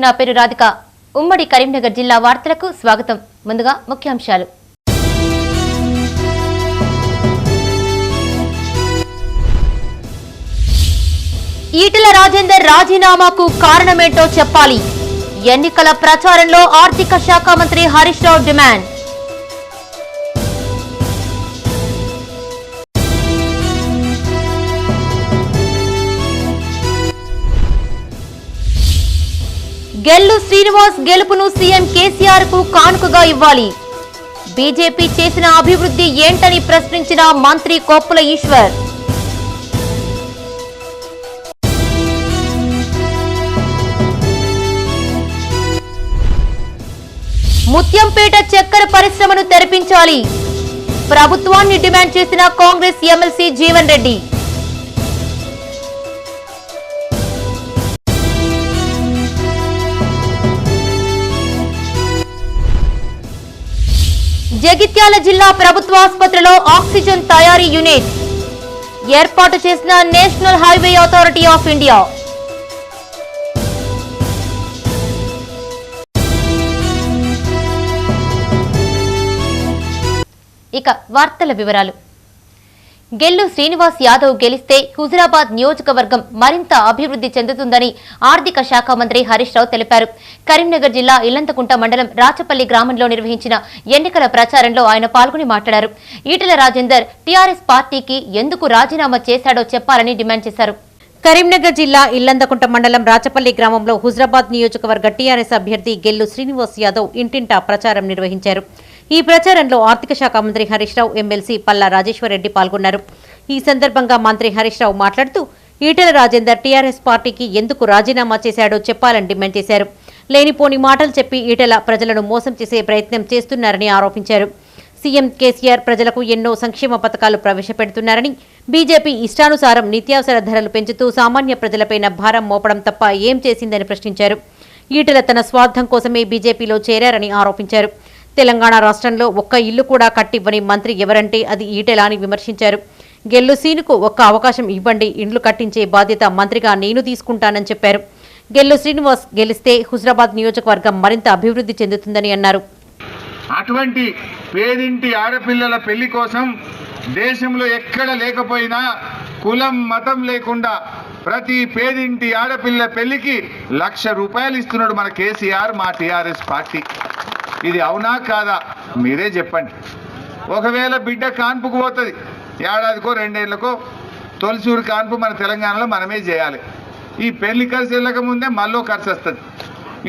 నా పేరు రాధిక. ఉమ్మడి కరీంనగర్ జిల్లా వార్తలకు స్వాగతం. ముందుగా ముఖ్యాంశాలు. ఈటెల రాజేందర్ రాజీనామాకు కారణమేంటో చెప్పాలి. ఎన్నికల ప్రచారంలో ఆర్థిక శాఖ మంత్రి హరీష్ రావు డిమాండ్. గెల్లు శ్రీనివాస్ గెలుపును సీఎం కేసీఆర్ కు కానుకగా ఇవ్వాలి. బీజేపీ చేసిన అభివృద్ధి ఏంటని ప్రశ్నించిన మంత్రి కొప్పుల ఈశ్వర్. ముత్యంపేట చక్కెర పరిశ్రమను తెరిపించాలి. ప్రభుత్వాన్ని డిమాండ్ చేసిన కాంగ్రెస్ ఎమ్మెల్సీ జీవన్ రెడ్డి. జగిత్యాల జిల్లా ప్రభుత్వ ఆసుపత్రిలో ఆక్సిజన్ తయారీ యూనిట్ ఏర్పాటు చేసిన national highway authority of India. ఇక వార్తల వివరాలు. గెల్లు శ్రీనివాస్ యాదవ్ గెలిస్తే హుజురాబాద్ నియోజకవర్గం మరింత అభివృద్ధి చెందుతుందని ఆర్థిక శాఖ మంత్రి హరీష్ రావు తెలిపారు. కరీంనగర్ జిల్లా ఇల్లంతకుంట మండలం రాచపల్లి గ్రామంలో నిర్వహించిన ఎన్నికల ప్రచారంలో ఆయన పాల్గొని మాట్లాడారు. ఈటెల రాజేందర్ టీఆర్ఎస్ పార్టీకి ఎందుకు రాజీనామా చేశాడో చెప్పాలని డిమాండ్ చేశారు. కరీంనగర్ జిల్లా ఇల్లంతకుంట మండలం రాచపల్లి గ్రామంలో హుజురాబాద్ నియోజకవర్గ టీఆర్ఎస్ అభ్యర్థి గెల్లు శ్రీనివాస్ యాదవ్ ఇంటింటా ప్రచారం నిర్వహించారు. ఈ ప్రచారంలో ఆర్థిక శాఖ మంత్రి హరీష్ రావు, ఎమ్మెల్సీ పల్లా రాజేశ్వరరెడ్డి పాల్గొన్నారు. ఈ సందర్భంగా మంత్రి హరీష్ రావు మాట్లాడుతూ ఈటెల రాజేందర్ టీఆర్ఎస్ పార్టీకి ఎందుకు రాజీనామా చేశాడో చెప్పాలని డిమాండ్ చేశారు. లేనిపోని మాటలు చెప్పి ఈటెల ప్రజలను మోసం చేసే ప్రయత్నం చేస్తున్నారని ఆరోపించారు. సీఎం కేసీఆర్ ప్రజలకు ఎన్నో సంక్షేమ పథకాలు ప్రవేశపెడుతున్నారని, బీజేపీ ఇష్టానుసారం నిత్యావసర ధరలు పెంచుతూ సామాన్య ప్రజలపైన భారం మోపడం తప్ప ఏం చేసిందని ప్రశ్నించారు. ఈటెల తన స్వార్థం కోసమే బీజేపీలో చేరారని ఆరోపించారు. తెలంగాణ రాష్ట్రంలో ఒక్క ఇల్లు కూడా కట్టివ్వని మంత్రి ఎవరంటే అది ఈటెల అని విమర్శించారు. గెల్లు సీనుకు ఒక్క అవకాశం ఇవ్వండి, ఇండ్లు కట్టించే బాధ్యత మంత్రిగా నేను తీసుకుంటానని చెప్పారు. గెల్లు శ్రీనివాస్ గెలిస్తే హుజురాబాద్ నియోజకవర్గం మరింత అభివృద్ధి చెందుతుందని అన్నారు. అటువంటి పేదింటి ఆడపిల్లల పెళ్లి కోసం దేశంలో ఎక్కడ లేకపోయినా కులం మతం లేకుండా ప్రతి పేదింటి ఆడపిల్ల పెళ్లికి ₹1,00,000 ఇస్తున్నాడు మన కేసీఆర్, మా టీఆర్ఎస్ పార్టీ. ఇది అవునా కాదా మీరే చెప్పండి. ఒకవేళ బిడ్డ కాన్పుకు పోతుంది, ఏడాదికో 2 ఏళ్లకో తొలిసూరు కాన్పు మన తెలంగాణలో మనమే చేయాలి. ఈ పెళ్లి ఖర్చు వెళ్ళక ముందే మళ్ళీ ఖర్చు వస్తుంది.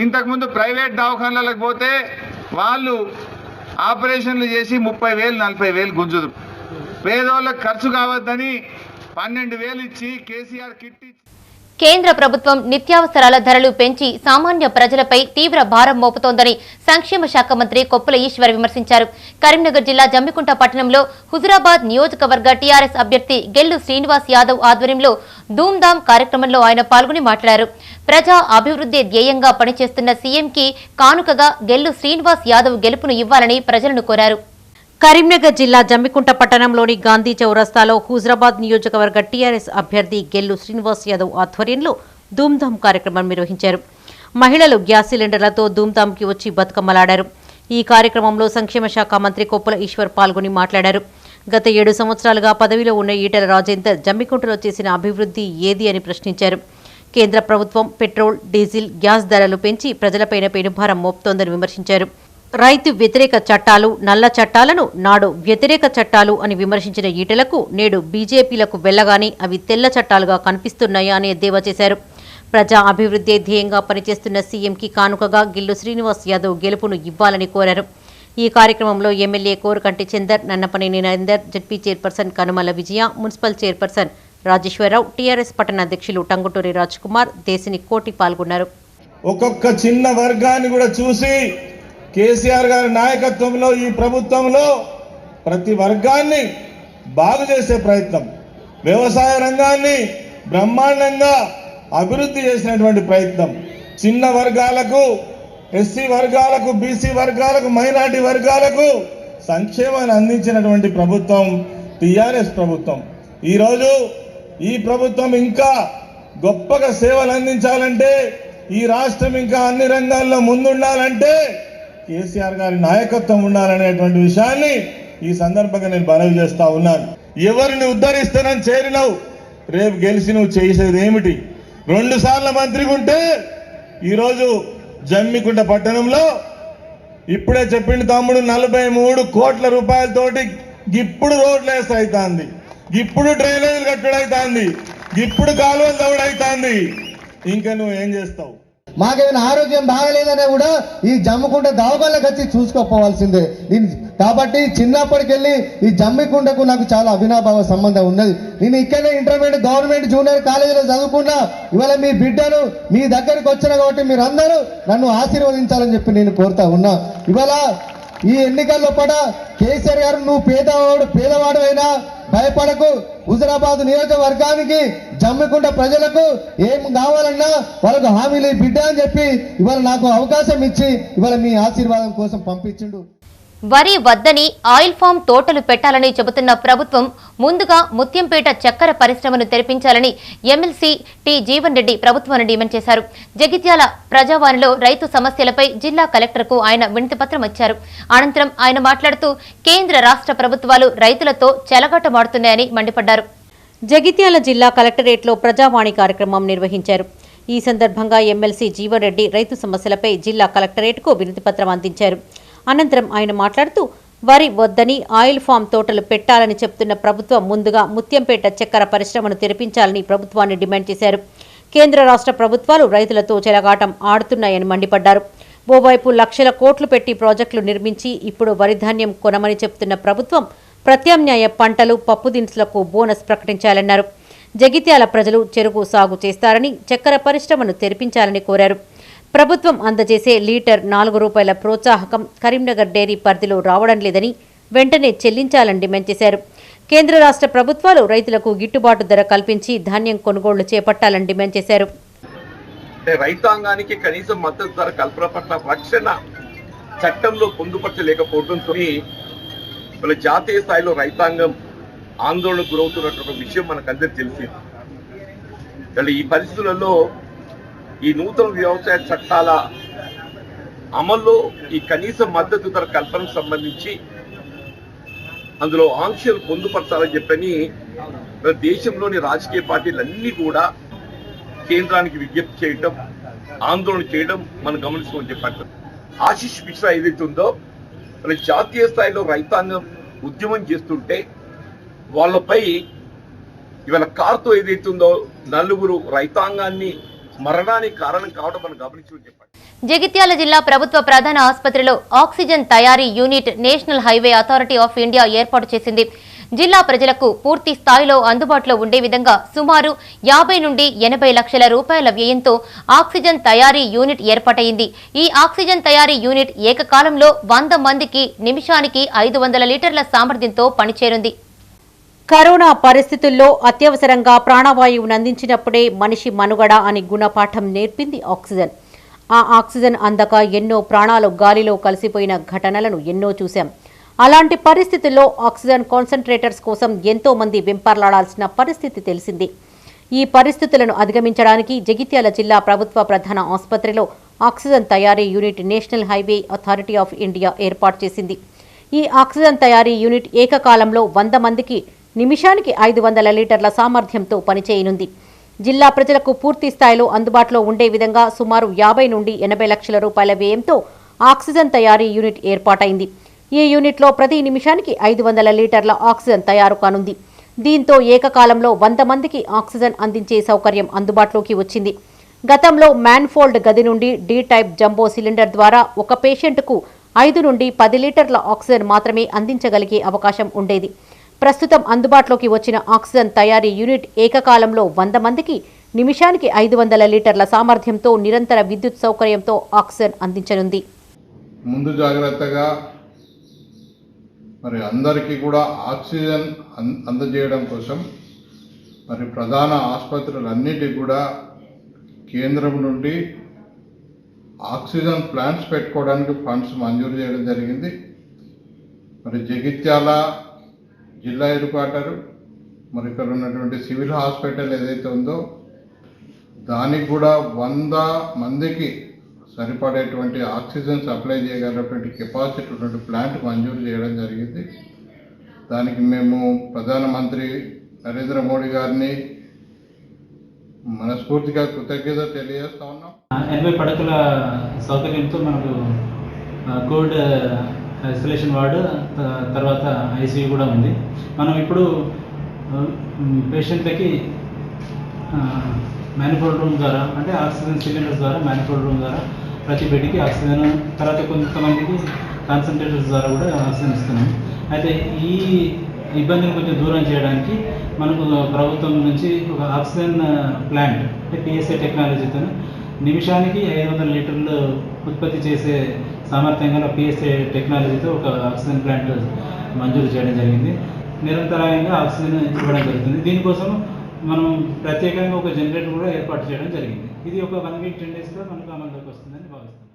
ఇంతకుముందు ప్రైవేట్ దవాఖానాలకు పోతే వాళ్ళు ఆపరేషన్లు చేసి 30,000 40,000 గుంజుదు. పేదోళ్ళకు ఖర్చు కావద్దని 12,000 ఇచ్చి కేసీఆర్ కిట్ ఇచ్చి కేంద్ర ప్రభుత్వం నిత్యావసరాల ధరలు పెంచి సామాన్య ప్రజలపై తీవ్ర భారం మోపుతోందని సంక్షేమ శాఖ మంత్రి కొప్పుల ఈశ్వర్ విమర్శించారు. కరీంనగర్ జిల్లా జమ్మికుంట పట్టణంలో హుజురాబాద్ నియోజకవర్గ టీఆర్ఎస్ అభ్యర్థి గెల్లు శ్రీనివాస్ యాదవ్ ఆధ్వర్యంలో ధూమ్ధాం కార్యక్రమంలో ఆయన పాల్గొని మాట్లాడారు. ప్రజా అభివృద్ధి ధ్యేయంగా పనిచేస్తున్న సీఎంకి కానుకగా గెల్లు శ్రీనివాస్ యాదవ్ గెలుపును ఇవ్వాలని ప్రజలను కోరారు. కరీంనగర్ జిల్లా జమ్మికుంట పట్టణంలోని గాంధీ చౌరస్తాలో హుజురాబాద్ నియోజకవర్గ టీఆర్ఎస్ అభ్యర్థి గెల్లు శ్రీనివాస్ యాదవ్ ఆధ్వర్యంలో ధూమ్ధాం కార్యక్రమం నిర్వహించారు. మహిళలు గ్యాస్ సిలిండర్లతో ధూమ్ధాంకి వచ్చి బతుకమ్మలాడారు. ఈ కార్యక్రమంలో సంక్షేమ శాఖ మంత్రి కొప్పుల ఈశ్వర్ పాల్గొని మాట్లాడారు. గత 7 సంవత్సరాలుగా పదవిలో ఉన్న ఈటెల రాజేందర్ జమ్మికుంటలో చేసిన అభివృద్ధి ఏది అని ప్రశ్నించారు. కేంద్ర ప్రభుత్వం పెట్రోల్, డీజిల్, గ్యాస్ ధరలు పెంచి ప్రజలపైన పెనుభారం మోపుతోందని విమర్శించారు. రైతు వ్యతిరేక చట్టాలు, నల్ల చట్టాలను నాడు వ్యతిరేక చట్టాలు అని విమర్శించిన ఈటెలకు నేడు బీజేపీలకు వెళ్లగానే అవి తెల్ల చట్టాలుగా కనిపిస్తున్నాయా అని ఎద్దేవా చేశారు. ప్రజా అభివృద్ధి ధ్యేయంగా పనిచేస్తున్న సీఎంకి కానుకగా గెల్లు శ్రీనివాస్ యాదవ్ గెలుపును ఇవ్వాలని కోరారు. ఈ కార్యక్రమంలో MLA Korukanti Chandar, Nannapaneni Narender, ZP chairperson Kanumala Vijaya, municipal chairperson Rajeshwar Rao, TRS పట్టణ అధ్యక్షులు టంగుటూరి రాజ్ కుమార్, దేశిని కోటి పాల్గొన్నారు. ఒక్కొక్క చిన్న వర్గాన్ని కూడా చూసి కేసీఆర్ గారి నాయకత్వంలో ఈ ప్రభుత్వంలో ప్రతి వర్గాన్ని బాగు చేసే ప్రయత్నం, వ్యవసాయ రంగాన్ని బ్రహ్మాండంగా అభివృద్ధి చేసినటువంటి ప్రయత్నం, చిన్న వర్గాలకు, ఎస్సీ వర్గాలకు, బీసీ వర్గాలకు, మైనారిటీ వర్గాలకు సంక్షేమాన్ని అందించినటువంటి ప్రభుత్వం టీఆర్ఎస్ ప్రభుత్వం. ఈరోజు ఈ ప్రభుత్వం ఇంకా గొప్పగా సేవలు అందించాలంటే ఈ రాష్ట్రం ఇంకా అన్ని రంగాల్లో ముందుండాలంటే కేసీఆర్ గారి నాయకత్వం ఉండాలనేటువంటి విషయాన్ని ఈ సందర్భంగా నేను మనవి చేస్తా ఉన్నాను. ఎవరిని ఉద్ధరిస్తానని చేరినావు, రేపు గెలిచి నువ్వు చేసేది ఏమిటి? 2 సార్లు మంత్రిగా ఉంటే ఈరోజు జమ్మికుంట పట్టణంలో ఇప్పుడే చెప్పిండు తమ్ముడు 43 కోట్ల రూపాయలతోటి ఇప్పుడు రోడ్లు వేస్తవుతుంది, ఇప్పుడు డ్రైనేజీలు కట్టుడవుతుంది, ఇప్పుడు కాలువలు తవ్వుడవుతుంది. ఇంకా నువ్వు ఏం చేస్తావు? మాకేమైనా ఆరోగ్యం బాగలేదనే కూడా ఈ జమ్మికుంట దవాఖానలకు వచ్చి చూసుకోపోవాల్సిందే. కాబట్టి చిన్నప్పటికెళ్ళి ఈ జమ్మికుంటకు నాకు చాలా అవినాభావ సంబంధం ఉన్నది. నేను ఇక్కడనే ఇంటర్మీడియట్ గవర్నమెంట్ జూనియర్ కాలేజీలో చదువుకున్నా. ఇవాళ మీ బిడ్డను మీ దగ్గరికి వచ్చిన కాబట్టి మీరందరూ నన్ను ఆశీర్వదించాలని చెప్పి నేను కోరుతా ఉన్నా. ఇవాళ ఈ ఎన్నికల్లో పడ కేసీఆర్ గారు నువ్వు పేదవాడు అయినా భయపడకు, హుజరాబాద్ నియోజకవర్గానికి జమ్మికుంట ప్రజలకు ఏం కావాలన్నా వాళ్ళకు హామీలు బిడ్డ అని చెప్పి ఇవాళ నాకు అవకాశం ఇచ్చి ఇవాళ మీ ఆశీర్వాదం కోసం పంపించిండు. వరి వద్దని ఆయిల్ ఫామ్ తోటలు పెట్టాలని చెబుతున్న ప్రభుత్వం ముందుగా ముత్యంపేట చక్కెర పరిశ్రమను తెరిపించాలని ఎమ్మెల్సీ టి జీవన్ రెడ్డి ప్రభుత్వాన్ని డిమాండ్ చేశారు. జగిత్యాల ప్రజావాణిలో రైతు సమస్యలపై జిల్లా కలెక్టర్కు ఆయన వినతిపత్రం ఇచ్చారు. అనంతరం ఆయన మాట్లాడుతూ కేంద్ర రాష్ట్ర ప్రభుత్వాలు రైతులతో చెలగాటమాడుతున్నాయని మండిపడ్డారు. జగిత్యాల జిల్లా కలెక్టరేట్లో ప్రజావాణి కార్యక్రమం నిర్వహించారు. ఈ సందర్భంగా ఎమ్మెల్సీ జీవన్ రెడ్డి రైతు సమస్యలపై జిల్లా కలెక్టరేట్కు వినతిపత్రం అందించారు. అనంతరం ఆయన మాట్లాడుతూ వరి వద్దని ఆయిల్ ఫామ్ తోటలు పెట్టాలని చెప్తున్న ప్రభుత్వం ముందుగా ముత్యంపేట చక్కెర పరిశ్రమను తెరిపించాలని ప్రభుత్వాన్ని డిమాండ్ చేశారు. కేంద్ర రాష్ట్ర ప్రభుత్వాలు రైతులతో చెలగాటం ఆడుతున్నాయని మండిపడ్డారు. ఓవైపు లక్షల కోట్లు పెట్టి ప్రాజెక్టులు నిర్మించి ఇప్పుడు వరి ధాన్యం కొనమని చెప్తున్న ప్రభుత్వం ప్రత్యామ్నాయ పంటలు పప్పు దినుసులకు బోనస్ ప్రకటించాలన్నారు. జగిత్యాల ప్రజలు చెరుకు సాగు చేస్తారని చక్కెర పరిశ్రమను తెరిపించాలని కోరారు. ప్రభుత్వం అందజేసే లీటర్ 4 రూపాయల ప్రోత్సాహకం కరీంనగర్ డైరీ పరిధిలో రావడం లేదని వెంటనే చెల్లించాలని డిమాండ్ చేశారు. కేంద్ర రాష్ట్ర ప్రభుత్వాలు రైతులకు గిట్టుబాటు ధర కల్పించి ధాన్యం కొనుగోళ్లు చేపట్టాలని డిమాండ్ చేశారు. రైతాంగానికి కనీసం మద్దతు ధర కల్పన పట్ల రక్షణ చట్టంలో పొందుపరచలేకపోవడంతో జాతీయ స్థాయిలో రైతాంగం ఆందోళనకు గురవుతున్నటువంటి విషయం మనకందరికీ తెలిసింది. ఈ పరిస్థితులలో ఈ నూతన వ్యవసాయ చట్టాల అమల్లో ఈ కనీస మద్దతు ధర కల్పనకు సంబంధించి అందులో ఆంక్షలు పొందుపరచాలని చెప్పని దేశంలోని రాజకీయ పార్టీలన్నీ కూడా కేంద్రానికి విజ్ఞప్తి చేయడం, ఆందోళన చేయడం మనం గమనిస్తామని చెప్పారు. ఆశీష్ మిశ్రా ఏదైతే ఉందో మన జాతీయ స్థాయిలో రైతాంగం ఉద్యమం చేస్తుంటే వాళ్ళపై ఇవాళ కారుతో ఏదైతే ఉందో 4 రైతాంగాన్ని మరణానికి కారణం కావడం మనం గమనించమని చెప్పారు. జగిత్యాల జిల్లా ప్రభుత్వ ప్రధాన ఆసుపత్రిలో ఆక్సిజన్ తయారీ unit national highway authority of India ఏర్పాటు చేసింది. జిల్లా ప్రజలకు పూర్తి స్థాయిలో అందుబాటులో ఉండే విధంగా సుమారు 50 నుండి 80 లక్షల రూపాయల వ్యయంతో ఆక్సిజన్ తయారీ యూనిట్ ఏర్పాటైంది. ఈ ఆక్సిజన్ తయారీ యూనిట్ ఏకకాలంలో 100 మందికి నిమిషానికి 500 లీటర్ల సామర్థ్యంతో పనిచేరుంది. కరోనా పరిస్థితుల్లో అత్యవసరంగా ప్రాణవాయువును అందించినప్పుడే మనిషి మనుగడ అని గుణపాఠం నేర్పింది ఆక్సిజన్. ఆ ఆక్సిజన్ అందక ఎన్నో ప్రాణాలు గాలిలో కలిసిపోయిన ఘటనలను ఎన్నో చూశాం. అలాంటి పరిస్థితుల్లో ఆక్సిజన్ కాన్సంట్రేటర్స్ కోసం ఎంతో మంది వెంపర్లాడాల్సిన పరిస్థితి తెలిసింది. ఈ పరిస్థితులను అధిగమించడానికి జగిత్యాల జిల్లా ప్రభుత్వ ప్రధాన ఆసుపత్రిలో ఆక్సిజన్ తయారీ unit national highway authority of India ఏర్పాటు చేసింది. ఈ ఆక్సిజన్ తయారీ యూనిట్ ఏకకాలంలో 100 మందికి నిమిషానికి 500 లీటర్ల సామర్థ్యంతో పనిచేయనుంది. జిల్లా ప్రజలకు పూర్తి స్థాయిలో అందుబాటులో ఉండే విధంగా సుమారు 50 నుండి 80 లక్షల రూపాయల వ్యయంతో ఆక్సిజన్ తయారీ యూనిట్ ఏర్పాటైంది. ఈ యూనిట్లో ప్రతి నిమిషానికి 500 లీటర్ల ఆక్సిజన్ తయారు కానుంది. దీంతో ఏకకాలంలో 100 మందికి ఆక్సిజన్ అందించే సౌకర్యం అందుబాటులోకి వచ్చింది. గతంలో మ్యాన్ఫోల్డ్ గది నుండి డి టైప్ జంబో సిలిండర్ ద్వారా ఒక పేషెంట్కు 5 నుండి 10 లీటర్ల ఆక్సిజన్ మాత్రమే అందించగలిగే అవకాశం ఉండేది. ప్రస్తుతం అందుబాటులోకి వచ్చిన ఆక్సిజన్ తయారీ యూనిట్ ఏకకాలంలో 100 మందికి నిమిషానికి 500 లీటర్ల సామర్థ్యంతో నిరంతర విద్యుత్ సౌకర్యంతో ఆక్సిజన్ అందించనుంది. ముందు జాగ్రత్తగా మరి అందరికీ కూడా ఆక్సిజన్ అందజేయడం కోసం మరి ప్రధాన ఆసుపత్రులన్నిటికీ కూడా కేంద్రం నుండి ఆక్సిజన్ ప్లాంట్స్ పెట్టుకోవడానికి ఫండ్స్ మంజూరు చేయడం జరిగింది. మరి జగిత్యాల జిల్లా హెడ్ క్వార్టర్ మరి ఇక్కడ ఉన్నటువంటి సివిల్ హాస్పిటల్ ఏదైతే ఉందో దానికి కూడా 100 మందికి సరిపడేటువంటి ఆక్సిజన్ సప్లై చేయగలిగినటువంటి కెపాసిటీ ఉన్నటువంటి ప్లాంట్ మంజూరు చేయడం జరిగింది. దానికి మేము ప్రధానమంత్రి నరేంద్ర మోడీ గారిని మనస్ఫూర్తిగా కృతజ్ఞత తెలియజేస్తా ఉన్నాం. 80 పడకల సౌకర్యంతో మనకు కోవిడ్ ఐసోలేషన్ వార్డు తర్వాత ఐసీయూ కూడా ఉంది. మనం ఇప్పుడు పేషెంట్లకి మ్యానిఫోల్డ్ రూమ్ ద్వారా అంటే ఆక్సిజన్ సిలిండర్స్ ద్వారా మ్యానిఫోల్డ్ రూమ్ ద్వారా ప్రతి బెడ్కి ఆక్సిజన్, తర్వాత కొంతమందికి కాన్సన్ట్రేటర్స్ ద్వారా కూడా ఆక్సిజన్ ఇస్తున్నాం. అయితే ఈ ఇబ్బందిని కొంచెం దూరం చేయడానికి మనకు ప్రభుత్వం నుంచి ఒక ఆక్సిజన్ ప్లాంట్ అంటే పిఎస్ఏ టెక్నాలజీతో నిమిషానికి 500 లీటర్లు ఉత్పత్తి చేసే సామర్థ్యం గల పిఎస్ఏ టెక్నాలజీతో ఒక ఆక్సిజన్ ప్లాంట్ మంజూరు చేయడం జరిగింది. నిరంతరాయంగా ఆక్సిజన్ ఇవ్వడం జరుగుతుంది. దీనికోసం మనం ప్రత్యేకంగా ఒక జనరేటర్ కూడా ఏర్పాటు చేయడం జరిగింది. ఇది ఒక 1 వీక్ 10 డేస్లో మనకు అమల్లోకి వస్తుందని భావిస్తున్నాం.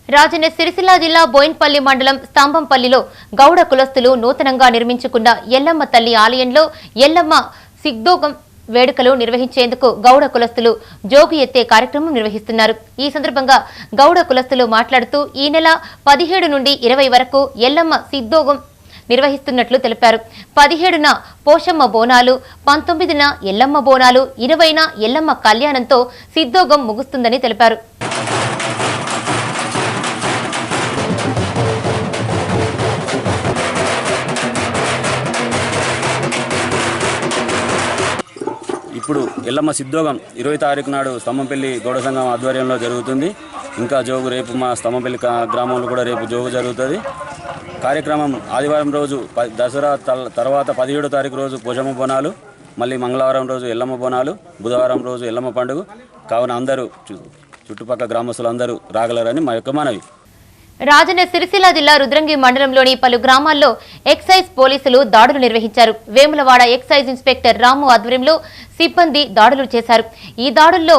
రాజన్న సిరిసిల్ల జిల్లా బోయిన్పల్లి మండలం స్తంభంపల్లిలో గౌడ కులస్తులు నూతనంగా నిర్మించుకున్న ఎల్లమ్మ తల్లి ఆలయంలో ఎల్లమ్మ సిగ్దోగం వేడుకలు నిర్వహించేందుకు గౌడ కులస్తులు జోగు ఎత్తే కార్యక్రమం నిర్వహిస్తున్నారు. ఈ సందర్భంగా గౌడ కులస్తులు మాట్లాడుతూ ఈ నెల 17 నుండి 20 వరకు ఎల్లమ్మ సిగ్దోగం నిర్వహిస్తున్నట్లు తెలిపారు. 17న పోషమ్మ బోనాలు, 19న ఎల్లమ్మ బోనాలు, 20న ఎల్లమ్మ కళ్యాణంతో సిద్ధోగం ముగుస్తుందని తెలిపారు. ఇప్పుడు ఎల్లమ్మ సిద్ధోగం 20 తారీఖు నాడు స్తంభంపల్లి గౌడ సంఘం ఆధ్వర్యంలో జరుగుతుంది. ఇంకా జోగు రేపు మా స్తంభంపల్లి గ్రామంలో కూడా రేపు జోగు జరుగుతుంది. కార్యక్రమం ఆదివారం రోజు దసరా తర్వాత 17వ తారీఖు రోజు పోషమ్మ బోనాలు, మళ్ళీ మంగళవారం రోజు ఎల్లమ్మ బోనాలు, బుధవారం రోజు ఎల్లమ్మ పండుగ. కావున అందరూ చుట్టుపక్కల గ్రామస్తులందరూ రాగలరని మా యొక్క మనవి. రాజన్న సిరిసిల్ల జిల్లా రుద్రంగి మండలంలోని పలు గ్రామాల్లో ఎక్సైజ్ పోలీసులు దాడులు నిర్వహించారు. వేములవాడ ఎక్సైజ్ ఇన్స్పెక్టర్ రాము ఆధ్వర్యంలో సిబ్బంది దాడులు చేశారు. ఈ దాడుల్లో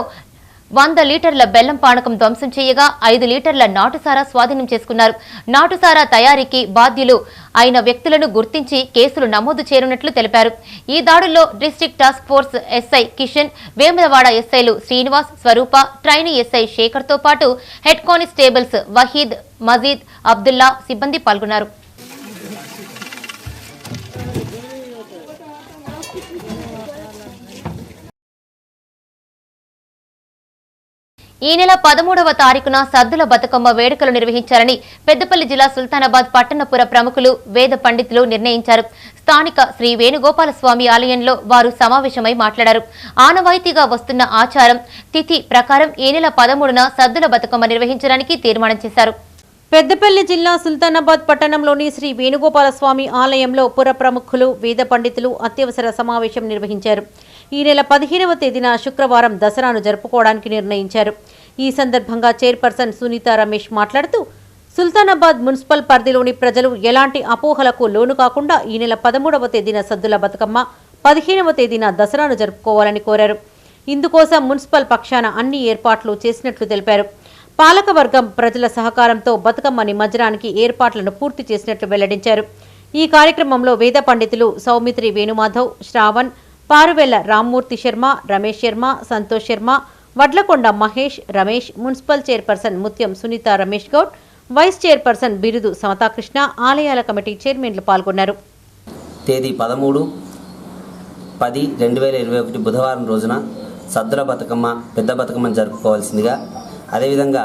100 లీటర్ల బెల్లం పానకం ధ్వంసం చేయగా 5 లీటర్ల నాటుసారా స్వాధీనం చేసుకున్నారు. నాటుసారా తయారీకి బాధ్యులు అయిన వ్యక్తులను గుర్తించి కేసులు నమోదు చేయనున్నట్లు తెలిపారు. ఈ దాడుల్లో district task force SI Kishan, Vemulawada ఎస్ఐలు శ్రీనివాస్, స్వరూప, ట్రైనీ ఎస్ఐ శేఖర్తో పాటు హెడ్ కానిస్టేబుల్స్ వహీద్, మజీద్, అబ్దుల్లా సిబ్బంది పాల్గొన్నారు. ఈ నెల 13వ తారీఖున సద్దుల బతుకమ్మ వేడుకలు నిర్వహించాలని పెద్దపల్లి జిల్లా సుల్తానాబాద్ పట్టణపుర ప్రముఖులు, వేద పండితులు నిర్ణయించారు. స్థానిక శ్రీ వేణుగోపాలస్వామి ఆలయంలో వారు సమావేశమై మాట్లాడారు. ఆనవాయితీగా వస్తున్న ఆచారం తిథి ప్రకారం ఈ నెల 13న సద్దుల బతుకమ్మ నిర్వహించడానికి తీర్మానం చేశారు. పెద్దపల్లి జిల్లా సుల్తానాబాద్ పట్టణంలోని శ్రీ వేణుగోపాలస్వామి ఆలయంలో పుర ప్రముఖులు, వేద పండితులు అత్యవసర సమావేశం నిర్వహించారు. ఈ నెల 15వ తేదీన శుక్రవారం దసరాను జరుపుకోవడానికి నిర్ణయించారు. ఈ సందర్భంగా చైర్పర్సన్ సునీత రమేష్ మాట్లాడుతూ సుల్తానాబాద్ మున్సిపల్ పరిధిలోని ప్రజలు ఎలాంటి అపోహలకు లోను కాకుండా ఈ నెల 13వ తేదీన సద్దుల బతుకమ్మ, 15వ తేదీన దసరాను జరుపుకోవాలని కోరారు. ఇందుకోసం మున్సిపల్ పక్షాన అన్ని ఏర్పాట్లు చేసినట్లు తెలిపారు. పాలకవర్గం ప్రజల సహకారంతో బతుకమ్మ నిమజ్జనానికి ఏర్పాట్లను పూర్తి చేసినట్లు వెల్లడించారు. ఈ కార్యక్రమంలో వేద పండితులు సౌమిత్రి వేణుమాధవ్, శ్రావణ్, పారువెల్ల రామ్మూర్తి శర్మ, రమేష్ శర్మ, సంతోష్ శర్మ, వడ్లకొండ మహేష్, రమేష్, మున్సిపల్ చైర్పర్సన్ ముత్యం సునీత రమేష్ గౌడ్, వైస్ చైర్పర్సన్ బిరుదు సమతాకృష్ణ, ఆలయాల కమిటీ చైర్మన్లు పాల్గొన్నారు. తేదీ 13/10/2021 బుధవారం రోజున సద్దుల బతుకమ్మ, పెద్ద బతుకమ్మను జరుపుకోవాల్సిందిగా, అదేవిధంగా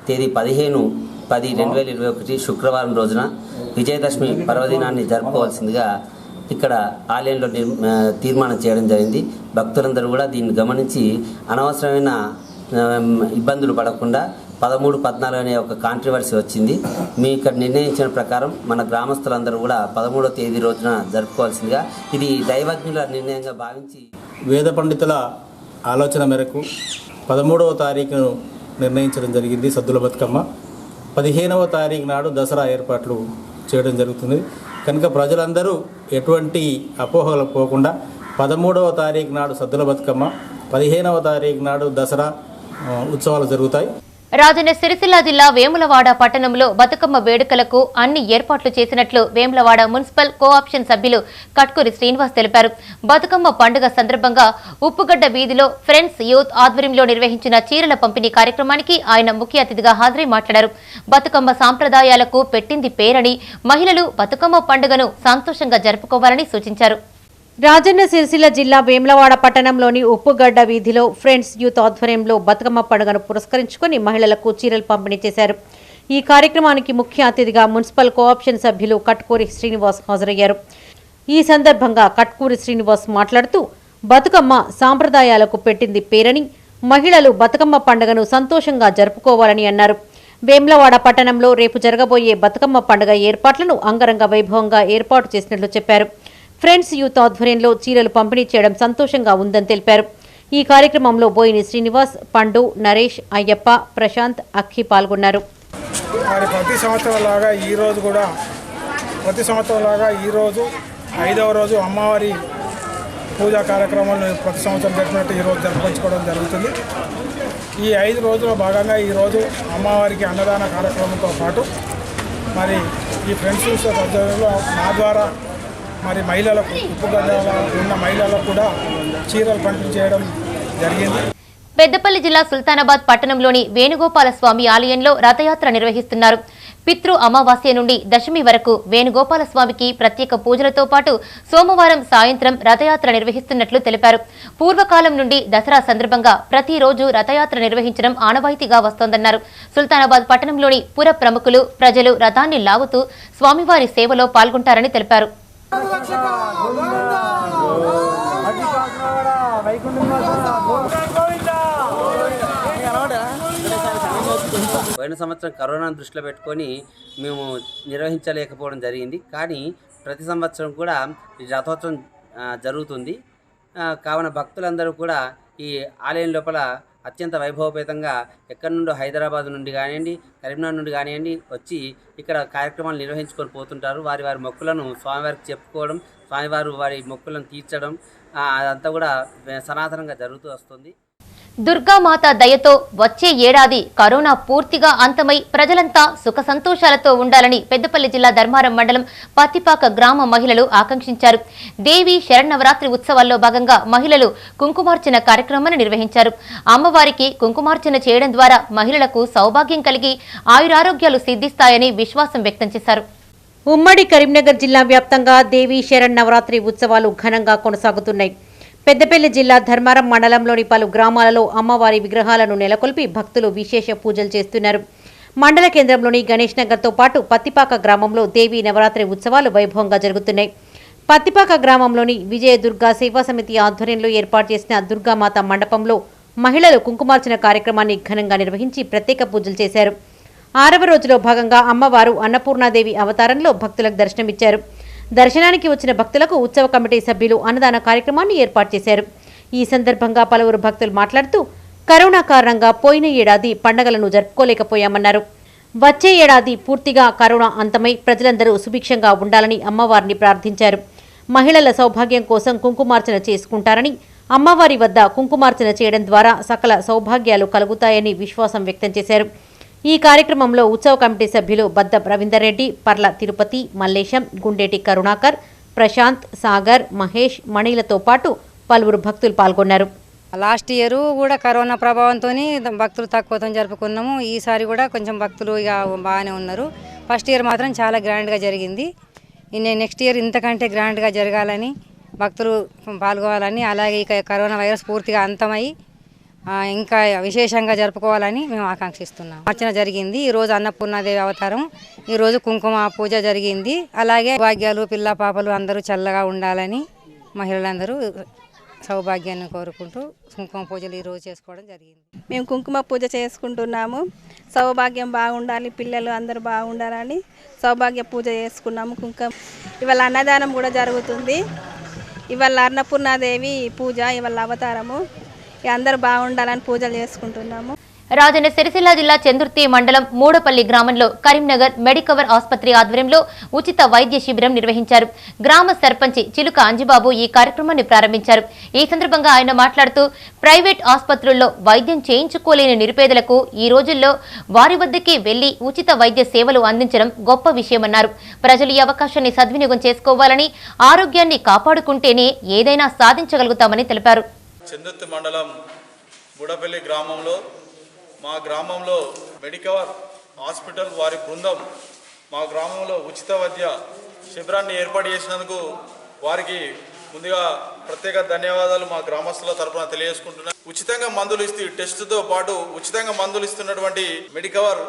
తేదీ 15/10/2021 శుక్రవారం రోజున విజయదశమి పర్వదినాన్ని జరుపుకోవాల్సిందిగా ఇక్కడ ఆలయంలో తీర్మానం చేయడం జరిగింది. భక్తులందరూ కూడా దీన్ని గమనించి అనవసరమైన ఇబ్బందులు పడకుండా 13, 14 అనే ఒక కాంట్రవర్సీ వచ్చింది. మీ ఇక్కడ నిర్ణయించిన ప్రకారం మన గ్రామస్తులందరూ కూడా 13వ తేదీ రోజున జరుపుకోవాల్సిందిగా, ఇది దైవజ్ఞుల నిర్ణయంగా భావించి వేద పండితుల ఆలోచన మేరకు 13వ తారీఖును నిర్ణయించడం జరిగింది. సద్దుల బతుకమ్మ 15వ తారీఖు నాడు దసరా ఏర్పాట్లు చేయడం జరుగుతుంది. కనుక ప్రజలందరూ ఎటువంటి అపోహలకు పోకుండా 13వ తారీఖు నాడు సద్దుల బతుకమ్మ, 15వ తారీఖు నాడు దసరా ఉత్సవాలు జరుగుతాయి. రాజన్న సిరిసిల్ల జిల్లా వేములవాడ పట్టణంలో బతుకమ్మ వేడుకలకు అన్ని ఏర్పాట్లు చేసినట్లు వేములవాడ మున్సిపల్ కోఆప్షన్ సభ్యులు కట్కూరి శ్రీనివాస్ తెలిపారు. బతుకమ్మ పండుగ సందర్భంగా ఉప్పుగడ్డ వీధిలో ఫ్రెండ్స్ యూత్ ఆధ్వర్యంలో నిర్వహించిన చీరల పంపిణీ కార్యక్రమానికి ఆయన ముఖ్య అతిథిగా హాజరై మాట్లాడారు. బతుకమ్మ సాంప్రదాయాలకు పెట్టింది పేరని, మహిళలు బతుకమ్మ పండుగను సంతోషంగా జరుపుకోవాలని సూచించారు. రాజన్న సిరిసిల్ల జిల్లా వేములవాడ పట్టణంలోని ఉప్పుగడ్డ వీధిలో ఫ్రెండ్స్ యూత్ ఆధ్వర్యంలో బతుకమ్మ పండుగను పురస్కరించుకుని మహిళలకు చీరలు పంపిణీ చేశారు. ఈ కార్యక్రమానికి ముఖ్య అతిథిగా మున్సిపల్ కోఆప్షన్ సభ్యులు కట్కూరి శ్రీనివాస్ హాజరయ్యారు. ఈ సందర్భంగా కట్కూరి శ్రీనివాస్ మాట్లాడుతూ బతుకమ్మ సాంప్రదాయాలకు పెట్టింది పేరని, మహిళలు బతుకమ్మ పండుగను సంతోషంగా జరుపుకోవాలని అన్నారు. వేములవాడ పట్టణంలో రేపు జరగబోయే బతుకమ్మ పండుగ ఏర్పాట్లను అంగరంగ వైభవంగా ఏర్పాటు చేసినట్లు చెప్పారు. ఫ్రెండ్స్ యూత్ ఆధ్వర్యంలో చీరలు పంపిణీ చేయడం సంతోషంగా ఉందని తెలిపారు. ఈ కార్యక్రమంలో బోయిని శ్రీనివాస్, పండు, నరేష్, అయ్యప్ప, ప్రశాంత్, అక్కి పాల్గొన్నారు. ప్రతి సంవత్సరంలాగా ఈరోజు 5వ రోజు అమ్మవారి పూజా కార్యక్రమాలను ప్రతి సంవత్సరం జరిపినట్టు ఈరోజు జరుపుకోవడం జరుగుతుంది. ఈ 5 రోజుల భాగంగా ఈరోజు అమ్మవారికి అన్నదాన కార్యక్రమంతో పాటు మరి ఈ ఫ్రెండ్స్ ఆధ్వర్యంలో నా ద్వారా మరి మహిళలకు ఉప్పుగడ్డలో ఉన్న మహిళలకు కూడా చీరలు పంపిణీ చేయడం జరిగింది. పెద్దపల్లి జిల్లా సుల్తానాబాద్ పట్టణంలోని వేణుగోపాల స్వామి ఆలయంలో రథయాత్ర నిర్వహిస్తున్నారు. పితృ అమావాస్య నుండి దశమి వరకు వేణుగోపాల స్వామికి ప్రత్యేక పూజలతో పాటు సోమవారం సాయంత్రం రథయాత్ర నిర్వహిస్తున్నట్లు తెలిపారు. పూర్వకాలం నుండి దసరా సందర్భంగా ప్రతిరోజు రథయాత్ర నిర్వహించడం ఆనవాయితీగా వస్తోందన్నారు. సుల్తానాబాద్ పట్టణంలోని పుర ప్రముఖులు, ప్రజలు రథాన్ని లాగుతూ స్వామివారి సేవలో పాల్గొంటారని తెలిపారు. పోయిన సంవత్సరం కరోనాను దృష్టిలో పెట్టుకొని మేము నిర్వహించలేకపోవడం జరిగింది. కానీ ప్రతి సంవత్సరం కూడా ఈ రథోత్సవం జరుగుతుంది. కావున భక్తులందరూ కూడా ఈ ఆలయం లోపల అత్యంత వైభవపేతంగా ఎక్కడి నుండో హైదరాబాద్ నుండి కానివ్వండి, కరీంనగర్ నుండి కానివ్వండి వచ్చి ఇక్కడ కార్యక్రమాలు నిర్వహించుకొని పోతుంటారు. వారి వారి మొక్కులను స్వామివారికి చెప్పుకోవడం, స్వామివారు వారి మొక్కులను తీర్చడం అదంతా కూడా సనాతనంగా జరుగుతూ వస్తుంది. దుర్గామాత దయతో వచ్చే ఏడాది కరోనా పూర్తిగా అంతమై ప్రజలంతా సుఖ సంతోషాలతో ఉండాలని పెద్దపల్లి జిల్లా ధర్మారం మండలం పత్తిపాక గ్రామ మహిళలు ఆకాంక్షించారు. దేవి శరన్నవరాత్రి ఉత్సవాల్లో భాగంగా మహిళలు కుంకుమార్చన కార్యక్రమాన్ని నిర్వహించారు. అమ్మవారికి కుంకుమార్చన చేయడం ద్వారా మహిళలకు సౌభాగ్యం కలిగి ఆయురారోగ్యాలు సిద్ధిస్తాయని విశ్వాసం వ్యక్తం చేశారు. ఉమ్మడి కరీంనగర్ జిల్లా వ్యాప్తంగా దేవి శరన్నవరాత్రి ఉత్సవాలు ఘనంగా కొనసాగుతున్నాయి. పెద్దపల్లి జిల్లా ధర్మారం మండలంలోని పలు గ్రామాలలో అమ్మవారి విగ్రహాలను నెలకొల్పి భక్తులు విశేష పూజలు చేస్తున్నారు. మండల కేంద్రంలోని గణేష్ నగర్తో పాటు పత్తిపాక గ్రామంలో దేవీ నవరాత్రి ఉత్సవాలు వైభవంగా జరుగుతున్నాయి. పత్తిపాక గ్రామంలోని విజయ దుర్గా సేవా సమితి ఆధ్వర్యంలో ఏర్పాటు చేసిన దుర్గామాత మండపంలో మహిళలు కుంకుమార్చన కార్యక్రమాన్ని ఘనంగా నిర్వహించి ప్రత్యేక పూజలు చేశారు. 6వ రోజులో భాగంగా అమ్మవారు అన్నపూర్ణాదేవి అవతారంలో భక్తులకు దర్శనమిచ్చారు. దర్శనానికి వచ్చిన భక్తులకు ఉత్సవ కమిటీ సభ్యులు అన్నదాన కార్యక్రమాన్ని ఏర్పాటు చేశారు. ఈ సందర్భంగా పలువురు భక్తులు మాట్లాడుతూ కరోనా కారణంగా పోయిన ఏడాది పండగలను జరుపుకోలేకపోయామన్నారు. వచ్చే ఏడాది పూర్తిగా కరోనా అంతమై ప్రజలందరూ సుభిక్షంగా ఉండాలని అమ్మవారిని ప్రార్థించారు. మహిళల సౌభాగ్యం కోసం కుంకుమార్చన చేసుకుంటారని, అమ్మవారి వద్ద కుంకుమార్చన చేయడం ద్వారా సకల సౌభాగ్యాలు కలుగుతాయని విశ్వాసం వ్యక్తం చేశారు. ఈ కార్యక్రమంలో ఉత్సవ కమిటీ సభ్యులు బద్ద రవీందర్ రెడ్డి, పర్ల తిరుపతి, మల్లేశం, గుండేటి కరుణాకర్, ప్రశాంత్, సాగర్, మహేష్, మణిలతో పాటు పలువురు భక్తులు పాల్గొన్నారు. లాస్ట్ ఇయర్ కూడా కరోనా ప్రభావంతో భక్తులు తక్కువతో జరుపుకున్నాము. ఈసారి కూడా కొంచెం భక్తులు ఇక బాగానే ఉన్నారు. ఫస్ట్ ఇయర్ మాత్రం చాలా గ్రాండ్గా జరిగింది. నెక్స్ట్ ఇయర్ ఇంతకంటే గ్రాండ్గా జరగాలని, భక్తులు పాల్గొవాలని, అలాగే ఇక కరోనా వైరస్ పూర్తిగా అంతమై ఇంకా విశేషంగా జరుపుకోవాలని మేము ఆకాంక్షిస్తున్నాం. అర్చన జరిగింది. ఈరోజు అన్నపూర్ణాదేవి అవతారం, ఈరోజు కుంకుమ పూజ జరిగింది. అలాగే భాగ్యాలు పిల్ల పాపలు అందరూ చల్లగా ఉండాలని మహిళలందరూ సౌభాగ్యాన్ని కోరుకుంటూ కుంకుమ పూజలు ఈరోజు చేసుకోవడం జరిగింది. మేము కుంకుమ పూజ చేసుకుంటున్నాము. సౌభాగ్యం బాగుండాలి, పిల్లలు అందరూ బాగుండాలని సౌభాగ్య పూజ చేసుకున్నాము. కుంకుమ ఇవాళ అన్నదానం కూడా జరుగుతుంది. ఇవాళ అన్నపూర్ణాదేవి పూజ, ఇవాళ అవతారము. అందరూ బాగుండాలని పూజలు చేసుకుంటున్నాము. రాజన్న సిరిసిల్ల జిల్లా చందుర్తి మండలం మూడపల్లి గ్రామంలో కరీంనగర్ మెడికవర్ ఆసుపత్రి ఆధ్వర్యంలో ఉచిత వైద్య శిబిరం నిర్వహించారు. గ్రామ సర్పంచ్ చిలుక అంజిబాబు ఈ కార్యక్రమాన్ని ప్రారంభించారు. ఈ సందర్భంగా ఆయన మాట్లాడుతూ ప్రైవేట్ ఆసుపత్రుల్లో వైద్యం చేయించుకోలేని నిరుపేదలకు ఈ రోజుల్లో వారి వద్దకే వెళ్లి ఉచిత వైద్య సేవలు అందించడం గొప్ప విషయమన్నారు. ప్రజలు ఈ అవకాశాన్ని సద్వినియోగం చేసుకోవాలని, ఆరోగ్యాన్ని కాపాడుకుంటేనే ఏదైనా సాధించగలుగుతామని తెలిపారు. చందుర్తి మండలం మూడపల్లి గ్రామంలో మా గ్రామంలో మెడికవర్ హాస్పిటల్ వారి బృందం మా గ్రామంలో ఉచిత వైద్య శిబిరాన్ని ఏర్పాటు చేసినందుకు వారికి ముందుగా ప్రత్యేక ధన్యవాదాలు మా గ్రామస్తుల తరపున తెలియజేసుకుంటున్నాను. ఉచితంగా మందులు ఇస్తూ టెస్టుతో పాటు ఉచితంగా మందులు ఇస్తున్నటువంటి మెడికవర్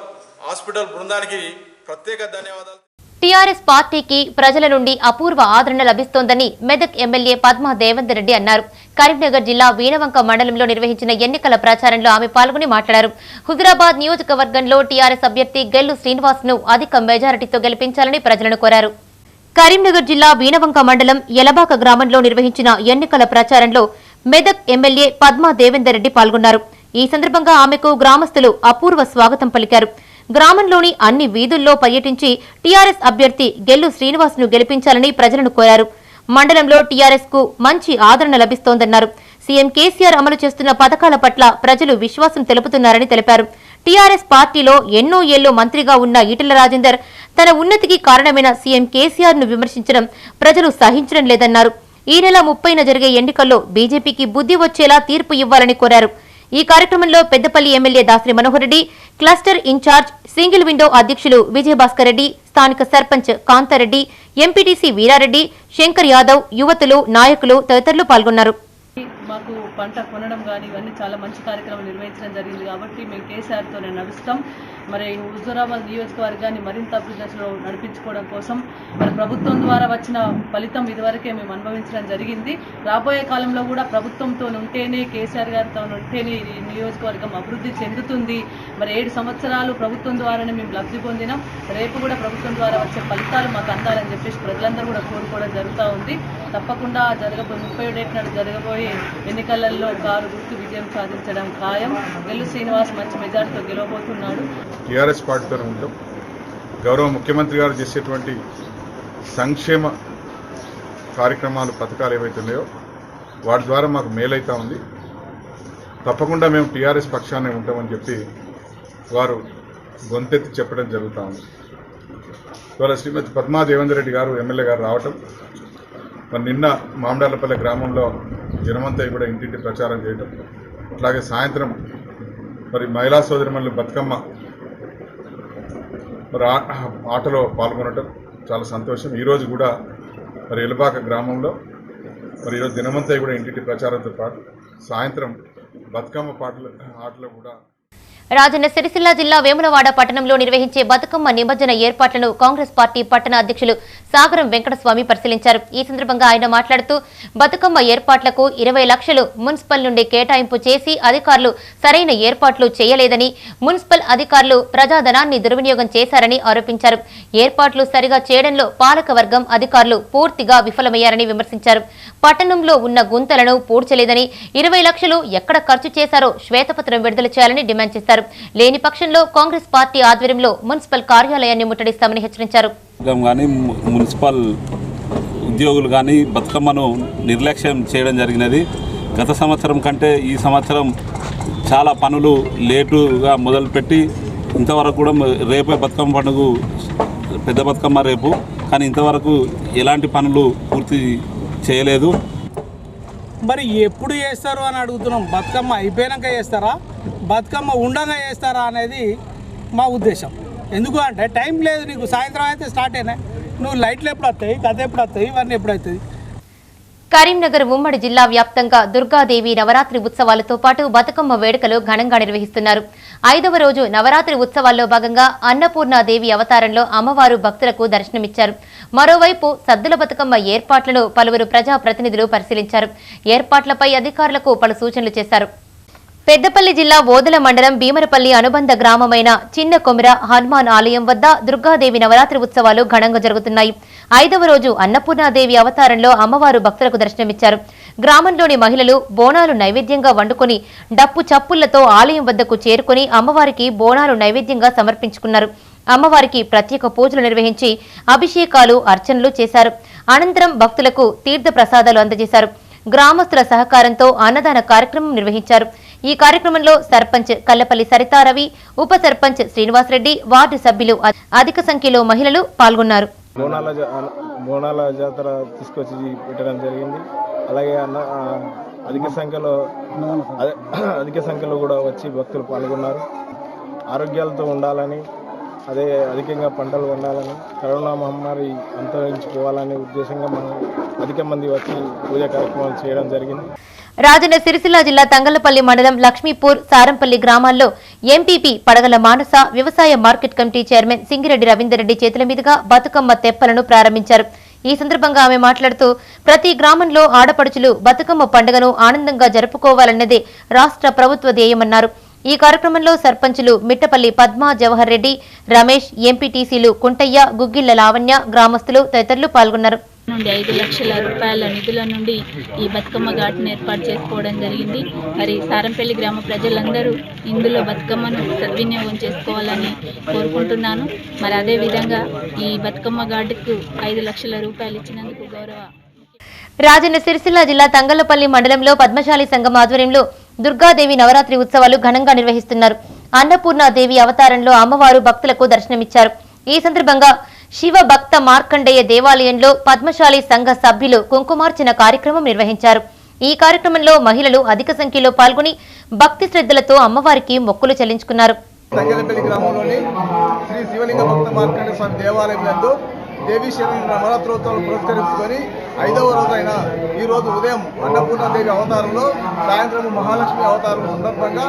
హాస్పిటల్ బృందానికి ప్రత్యేక ధన్యవాదాలు. టీఆర్ఎస్ పార్టీకి ప్రజల నుండి అపూర్వ ఆదరణ లభిస్తోందని మెదక్ ఎమ్మెల్యే పద్మా దేవేందర్ రెడ్డి అన్నారు. కరీంనగర్ జిల్లా వీణవంక మండలంలో నిర్వహించిన ఎన్నికల ప్రచారంలో ఆమె పాల్గొని మాట్లాడారు. హుజురాబాద్ నియోజకవర్గంలో టీఆర్ఎస్ అభ్యర్థి గెల్లు శ్రీనివాస్ ను అధిక మెజారిటీతో గెలిపించాలని ప్రజలను కోరారు. కరీంనగర్ జిల్లా వీణవంక మండలం యలబాక గ్రామంలో నిర్వహించిన ఎన్నికల ప్రచారంలో మెదక్ ఎమ్మెల్యే పద్మా దేవేందర్ రెడ్డి పాల్గొన్నారు. ఈ సందర్భంగా ఆమెకు గ్రామస్తులు అపూర్వ స్వాగతం పలికారు. గ్రామంలోని అన్ని వీధుల్లో పర్యటించి టీఆర్ఎస్ అభ్యర్థి గెల్లు శ్రీనివాస్ ను గెలిపించాలని ప్రజలను కోరారు. మండలంలో టీఆర్ఎస్ కు మంచి ఆదరణ లభిస్తోందన్నారు. సీఎం కేసీఆర్ అమలు చేస్తున్న పథకాల పట్ల ప్రజలు విశ్వాసం తెలుపుతున్నారని తెలిపారు. టీఆర్ఎస్ పార్టీలో ఎన్నో ఏళ్లు మంత్రిగా ఉన్న ఈటెల రాజేందర్ తన ఉన్నతికి కారణమైన సీఎం కేసీఆర్ ను విమర్శించడం ప్రజలు సహించడం లేదన్నారు. ఈ నెల 30న జరిగే ఎన్నికల్లో బీజేపీకి బుద్ధి వచ్చేలా తీర్పు ఇవ్వాలని కోరారు. ఈ కార్యక్రమంలో Peddapalli MLA Dasari Manohar Reddy, cluster incharge single window అధ్యక్షులు విజయభాస్కర్ రెడ్డి, స్థానిక సర్పంచ్ కాంతారెడ్డి, ఎంపీటీసీ వీరారెడ్డి, శంకర్ యాదవ్, యువతులు, నాయకులు తదితరులు పాల్గొన్నారు. మాకు పంట కొనడం కానీ ఇవన్నీ చాలా మంచి కార్యక్రమం నిర్వహించడం జరిగింది కాబట్టి మేము కేసీఆర్తోనే నడుస్తాం. మరి హుజూరాబాద్ నియోజకవర్గాన్ని మరింత అభివృద్ధి దశలో నడిపించుకోవడం కోసం మరి ప్రభుత్వం ద్వారా వచ్చిన ఫలితం ఇదివరకే మేము అనుభవించడం జరిగింది. రాబోయే కాలంలో కూడా ప్రభుత్వంతో ఉంటేనే, కేసీఆర్ గారితో ఉంటేనే ఈ నియోజకవర్గం అభివృద్ధి చెందుతుంది. మరి 7 సంవత్సరాలు ప్రభుత్వం ద్వారానే మేము లబ్ధి పొందినాం. రేపు కూడా ప్రభుత్వం ద్వారా వచ్చే ఫలితాలు మాకు అందాలని చెప్పేసి ప్రజలందరూ కూడా కోరుకోవడం జరుగుతూ ఉంది. తప్పకుండా 37 డేట్ నాడు జరగబోయే ఎన్నికలలో కారు గుర్తు విజయం సాధించడం ఖాయం. గెల్లు శ్రీనివాస్ మంచి మెజార్టీతో గెలవబోతున్నాడు. టీఆర్ఎస్ పార్టీతోనే ఉంటాం. గౌరవ ముఖ్యమంత్రి గారు చేసేటువంటి సంక్షేమ కార్యక్రమాలు, పథకాలు ఏవైతే ఉన్నాయో వాటి ద్వారా మాకు మేలైతా ఉంది. తప్పకుండా మేము టీఆర్ఎస్ పక్షానే ఉంటామని చెప్పి వారు గొంతెత్తి చెప్పడం జరుగుతూ ఉంది. ఇవాళ శ్రీమతి పద్మా దేవేందర్ రెడ్డి గారు ఎమ్మెల్యే గారు రావటం, మరి నిన్న మామిడాలపల్లె గ్రామంలో జనమంతా కూడా ఇంటింటి ప్రచారం చేయడం, అట్లాగే సాయంత్రం మరి మహిళా సోదరిమణులు బతుకమ్మ మరి ఆటలో పాల్గొనడం చాలా సంతోషం. ఈరోజు కూడా మరి ఎలబాక గ్రామంలో మరి ఈరోజు దినమంతా కూడా ఇంటింటి ప్రచారంతో పాటు సాయంత్రం బతుకమ్మ ఆటలో కూడా. రాజన్న సిరిసిల్ల జిల్లా వేములవాడ పట్టణంలో నిర్వహించే బతుకమ్మ నిమజ్జన ఏర్పాట్లను కాంగ్రెస్ పార్టీ పట్టణ అధ్యక్షులు సాగరం వెంకటస్వామి పరిశీలించారు. ఈ సందర్భంగా ఆయన మాట్లాడుతూ బతుకమ్మ ఏర్పాట్లకు 20 లక్షలు మున్సిపల్ నుండి కేటాయింపు చేసి అధికారులు సరైన ఏర్పాట్లు చేయలేదని, మున్సిపల్ అధికారులు ప్రజాధనాన్ని దుర్వినియోగం చేశారని ఆరోపించారు. ఏర్పాట్లు సరిగా చేయడంలో పాలకవర్గం అధికారులు పూర్తిగా విఫలమయ్యారని విమర్శించారు. పట్టణంలో ఉన్న గుంతలను పూడ్చలేదని, 20 లక్షలు ఎక్కడ ఖర్చు చేశారో శ్వేతపత్రం విడుదల చేయాలని డిమాండ్ చేశారు. లేని పక్షంలో కాంగ్రెస్ పార్టీ ఆధ్వర్యంలో మున్సిపల్ కార్యాలయాన్ని ముట్టడిస్తామని హెచ్చరించారు. మున్సిపల్ ఉద్యోగులు కానీ బతుకమ్మను నిర్లక్ష్యం చేయడం జరిగినది. గత సంవత్సరం కంటే ఈ సంవత్సరం చాలా పనులు లేటుగా మొదలుపెట్టి ఇంతవరకు కూడా రేపే బతుకమ్మ పండుగ, పెద్ద బతుకమ్మ రేపు, కానీ ఇంతవరకు ఎలాంటి పనులు పూర్తి చేయలేదు. మరి ఎప్పుడు చేస్తారు అని అడుగుతున్నాం. బతుకమ్మ అయిపోయాక చేస్తారా, బతుకమ్మ ఉండగా చేస్తారా అనేది మా ఉద్దేశం. ఎందుకు అంటే టైం లేదు నీకు. సాయంత్రం అయితే స్టార్ట్ అయినాయి, నువ్వు లైట్లు ఎప్పుడు వస్తాయి, కథ ఎప్పుడు వస్తాయి, ఇవన్నీ ఎప్పుడవుతుంది. కరీంనగర్ ఉమ్మడి జిల్లా వ్యాప్తంగా దుర్గాదేవి నవరాత్రి ఉత్సవాలతో పాటు బతుకమ్మ వేడుకలు ఘనంగా నిర్వహిస్తున్నారు. 5వ రోజు నవరాత్రి ఉత్సవాల్లో భాగంగా అన్నపూర్ణాదేవి అవతారంలో అమ్మవారు భక్తులకు దర్శనమిచ్చారు. మరోవైపు సద్దుల బతుకమ్మ ఏర్పాట్లను పలువురు ప్రజాప్రతినిధులు పరిశీలించారు. ఏర్పాట్లపై అధికారులకు పలు సూచనలు చేశారు. పెద్దపల్లి జిల్లా ఓదెల మండలం భీమరపల్లి అనుబంధ గ్రామమైన చిన్న కొమిర హనుమాన్ ఆలయం వద్ద దుర్గాదేవి నవరాత్రి ఉత్సవాలు ఘనంగా జరుగుతున్నాయి. 5వ రోజు అన్నపూర్ణాదేవి అవతారంలో అమ్మవారు భక్తులకు దర్శనమిచ్చారు. గ్రామంలోని మహిళలు బోనాలు నైవేద్యంగా వండుకొని డప్పు చప్పుళ్లతో ఆలయం వద్దకు చేరుకుని అమ్మవారికి బోనాలు నైవేద్యంగా సమర్పించుకున్నారు. అమ్మవారికి ప్రత్యేక పూజలు నిర్వహించి అభిషేకాలు, అర్చనలు చేశారు. అనంతరం భక్తులకు తీర్థ ప్రసాదాలు అందజేశారు. గ్రామస్తుల సహకారంతో అన్నదాన కార్యక్రమం నిర్వహించారు. ఈ కార్యక్రమంలో సర్పంచ్ కల్లపల్లి సరితారవి, ఉప సర్పంచ్ శ్రీనివాసరెడ్డి, వార్డు సభ్యులు అధిక సంఖ్యలో మహిళలు పాల్గొన్నారు. బోనాల జాతర తీసుకొచ్చి పెట్టడం జరిగింది. అలాగే అధిక సంఖ్యలో కూడా వచ్చి భక్తులు పాల్గొన్నారు. ఆరోగ్యాలతో ఉండాలని, అదే అధికంగా పంటలు వండాలని, కరోనా మహమ్మారి అంతరించిపోవాలనే ఉద్దేశంగా మనం అధిక మంది వచ్చి పూజా కార్యక్రమాలు చేయడం జరిగింది. రాజన్న సిరిసిల్ల జిల్లా తంగళ్లపల్లి మండలం లక్ష్మీపూర్, సారంపల్లి గ్రామాల్లో ఎంపీపీ పడగల మానస వ్యవసాయ market committee chairman Singireddy Ravinder Reddy చేతుల మీదుగా బతుకమ్మ తెప్పలను ప్రారంభించారు. ఈ సందర్భంగా ఆమె మాట్లాడుతూ ప్రతి గ్రామంలో ఆడపడుచులు బతుకమ్మ పండుగను ఆనందంగా జరుపుకోవాలన్నదే రాష్ట్ర ప్రభుత్వ ధ్యేయమన్నారు. ఈ కార్యక్రమంలో సర్పంచులు మిట్టపల్లి పద్మ, జవహర్ రెడ్డి, రమేష్, ఎంపీటీసీలు కుంటయ్య, గుగ్గిళ్ల లావణ్య, గ్రామస్తులు తదితరులు పాల్గొన్నారు. నుండి 5 లక్షల రూపాయల నిధుల నుండి ఈ బతుకమ్మ ఘాట్ను ఏర్పాటు చేసుకోవడం జరిగింది. మరి సారంపల్లి గ్రామ ప్రజలందరూ ఇందులో బతుకమ్మను సద్వినియోగం చేసుకోవాలని కోరుకుంటున్నాను. మరి అదేవిధంగా ఈ బతుకమ్మ ఘాటుకు 5 లక్షల రూపాయలు ఇచ్చినందుకు గౌరవ రాజన్న సిరిసిల్ల జిల్లా తంగళ్లపల్లి మండలంలో పద్మశాలి సంఘం ఆధ్వర్యంలో దుర్గాదేవి నవరాత్రి ఉత్సవాలు ఘనంగా నిర్వహిస్తున్నారు. అన్నపూర్ణాదేవి అవతారంలో అమ్మవారు భక్తులకు దర్శనమిచ్చారు. ఈ సందర్భంగా శివ భక్త మార్కండేయ దేవాలయంలో పద్మశాలి సంఘ సభ్యులు కుంకుమార్చన కార్యక్రమం నిర్వహించారు. ఈ కార్యక్రమంలో మహిళలు అధిక సంఖ్యలో పాల్గొని భక్తి శ్రద్ధలతో అమ్మవారికి మొక్కులు చెల్లించుకున్నారు. తంగళ్లపల్లి గ్రామంలోని శ్రీ శివలింగ భక్త మార్కండేయ స్వామి దేవాలయం నందు దేవీ శరణ్ నవరాత్రోత్సవాలు పురస్కరించుకొని 5వ రోజైన ఈ రోజు ఉదయం అన్నపూర్ణాదేవి అవతారంలో, సాయంత్రం మహాలక్ష్మి అవతారం సందర్భంగా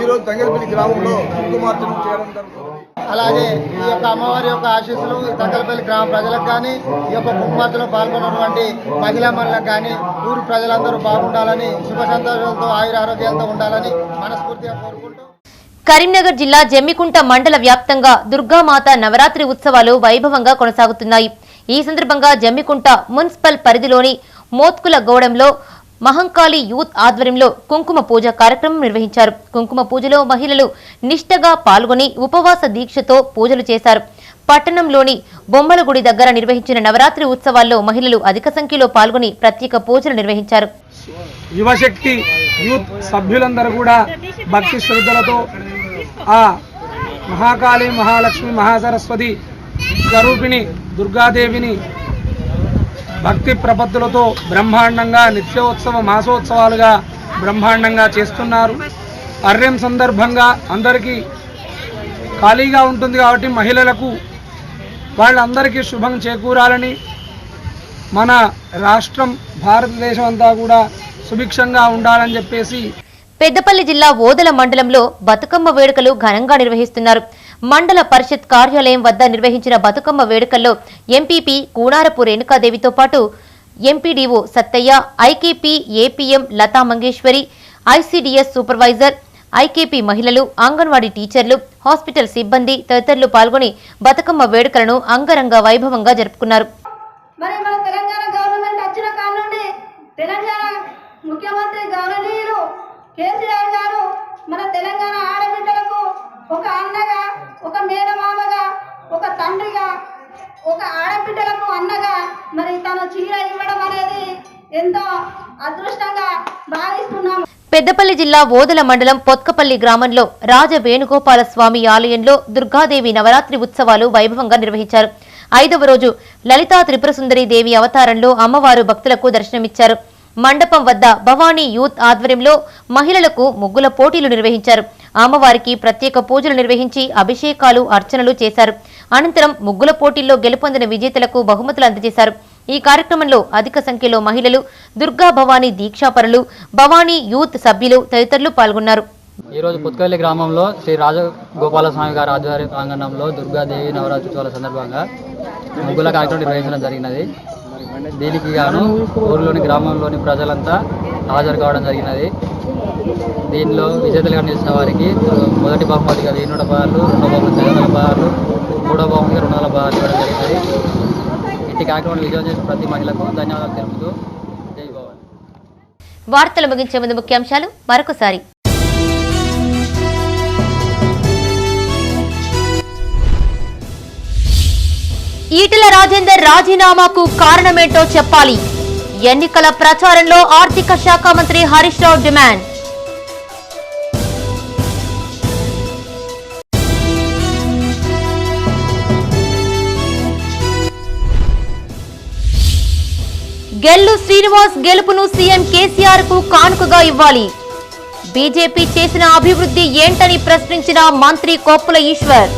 ఈ రోజు తంగళ్లపల్లి గ్రామంలో కుంకుమార్చన చేయడం జరుగుతుంది. అలాగే ఈ యొక్క అమ్మవారి యొక్క ఆశీస్సులు తంగళ్లపల్లి గ్రామ ప్రజలకు కానీ, ఈ యొక్క కుంకుమార్చనలో పాల్గొన్నటువంటి మహిళా మనులకు కానీ, ఊరు ప్రజలందరూ బాగుండాలని, శుభ సంతోషాలతో ఆయురారోగ్యాలతో ఉండాలని మనస్ఫూర్తిగా కోరుకుంటూ కరీంనగర్ జిల్లా జమ్మికుంట మండల వ్యాప్తంగా దుర్గామాత నవరాత్రి ఉత్సవాలు వైభవంగా కొనసాగుతున్నాయి. ఈ సందర్భంగా జమ్మికుంట మున్సిపల్ పరిధిలోని మోత్కుల గౌడంలో మహంకాళి యూత్ ఆధ్వర్యంలో కుంకుమ పూజ కార్యక్రమం నిర్వహించారు. కుంకుమ పూజలో మహిళలు నిష్ఠగా పాల్గొని ఉపవాస దీక్షతో పూజలు చేశారు. పట్టణంలోని బొమ్మల గుడి దగ్గర నిర్వహించిన నవరాత్రి ఉత్సవాల్లో మహిళలు అధిక సంఖ్యలో పాల్గొని ప్రత్యేక పూజలు నిర్వహించారు. యువశక్తి యూత్ సభ్యులందరూ కూడా భక్తి శ్రద్ధలతో ఆ మహాకాళి, మహాలక్ష్మి, మహాసరస్వతి స్వరూపిణి దుర్గాదేవిని భక్తి ప్రపత్తులతో బ్రహ్మాండంగా నిత్యోత్సవ మాసోత్సవాలుగా బ్రహ్మాండంగా చేస్తున్నారు. అర్యం సందర్భంగా అందరికీ ఖాళీగా ఉంటుంది కాబట్టి మహిళలకు వాళ్ళందరికీ శుభం చేకూరాలని, మన రాష్ట్రం భారతదేశం అంతా కూడా సుభిక్షంగా ఉండాలని చెప్పేసి పెద్దపల్లి జిల్లా ఓదల మండలంలో బతుకమ్మ వేడుకలు ఘనంగా నిర్వహిస్తున్నారు. మండల పరిషత్ కార్యాలయం వద్ద నిర్వహించిన బతుకమ్మ వేడుకల్లో ఎంపీపీ కూనారపు రేణుకాదేవితో పాటు MPDO Sattaiah, IKP APM Latha Mangeshwari, ICDS supervisor, IKP మహిళలు, అంగన్వాడీ టీచర్లు, హాస్పిటల్ సిబ్బంది తదితరులు పాల్గొని బతుకమ్మ వేడుకలను అంగరంగ వైభవంగా జరుపుకున్నారు. తెలంగాణ ముఖ్యమంత్రి గౌరవనీయులు కేసీఆర్ గారు మన తెలంగాణ ఆడబిడ్డలకు ఒక అన్నగా, ఒక మేనమామగా, ఒక తండ్రిగా, ఒక ఆడబిడ్డలకు అన్నగా మరి తను చీర ఇవ్వడం అనేది ఎంతో అదృష్టంగా భావిస్తున్నాము. పెద్దపల్లి జిల్లా ఓదల మండలం పొత్కపల్లి గ్రామంలో రాజ వేణుగోపాల స్వామి ఆలయంలో దుర్గాదేవి నవరాత్రి ఉత్సవాలు వైభవంగా నిర్వహించారు. 5వ రోజు లలితా త్రిపురసుందరి దేవి అవతారంలో అమ్మవారు భక్తులకు దర్శనమిచ్చారు. మండపం వద్ద భవానీ యూత్ ఆధ్వర్యంలో మహిళలకు ముగ్గుల పోటీలు నిర్వహించారు. అమ్మవారికి ప్రత్యేక పూజలు నిర్వహించి అభిషేకాలు, అర్చనలు చేశారు. అనంతరం ముగ్గుల పోటీల్లో గెలుపొందిన విజేతలకు బహుమతులు అందజేశారు. ఈ కార్యక్రమంలో అధిక సంఖ్యలో మహిళలు, దుర్గా భవానీ దీక్షాపరులు, భవానీ యూత్ సభ్యులు తదితరులు పాల్గొన్నారు. ఈరోజు పుత్కల్లి గ్రామంలో శ్రీ రాజగోపాలస్వామి గారి ఆధ్వర్య ప్రాంగణంలో దుర్గాదేవి నవరాత్రోత్సవాల సందర్భంగా ముగ్గుల కార్యక్రమం నిర్వహించడం జరిగినది. దీనికి గాను ఊరిలోని గ్రామంలోని ప్రజలంతా హాజరు కావడం జరిగినది. దీనిలో విజేతలుగా నిలిచిన వారికి మొదటి బహుమతిగా 200 రూపాయలు, రెండవ బహుమతి 500 రూపాయలు, మూడవ బహుమతిగా 200 రూపాయలు ఇవ్వడం జరిగినది. ఇంటి కార్యక్రమాన్ని విజయం చేసిన ప్రతి మహిళకు ధన్యవాదాలు తెలుపుతూ జై భవాని. వార్తలు ముగించే ముందు ముఖ్యాంశాలు మరొకసారి. ఈటెల రాజేందర్ రాజీనామాకు కారణమేంటో చెప్పాలి. ఎన్నికల ప్రచారంలో ఆర్థిక శాఖ మంత్రి హరీష్ రావు డిమాండ్. గెల్లు శ్రీనివాస్ గెలుపును సీఎం కేసీఆర్ కు కానుకగా ఇవ్వాలి. బీజేపీ చేసిన అభివృద్ధి ఏంటని ప్రశ్నించిన మంత్రి కొప్పుల ఈశ్వర్.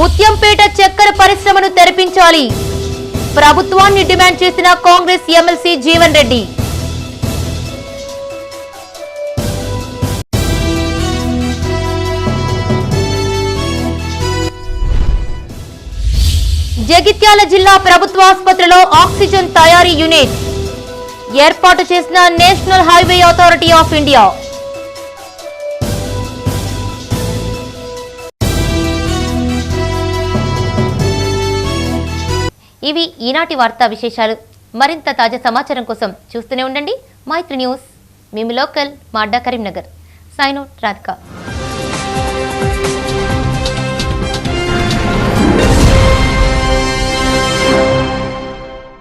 ముత్యంపేట చక్కెర పరిశ్రమను తెరిపించాలి. ప్రభుత్వాన్ని డిమాండ్ చేసిన కాంగ్రెస్ ఎమ్మెల్సీ జీవన్ రెడ్డి. జగిత్యాల జిల్లా ప్రభుత్వ ఆసుపత్రిలో ఆక్సిజన్ తయారీ యూనిట్ ఏర్పాటు చేసిన national highway authority of India. ఇవి ఈనాటి వార్తా విశేషాలు. మరింత తాజా సమాచారం కోసం చూస్తూనే ఉండండి మైత్రి న్యూస్. మేము లోకల్ మా అడ్డా కరీంనగర్. Sign out Radhika.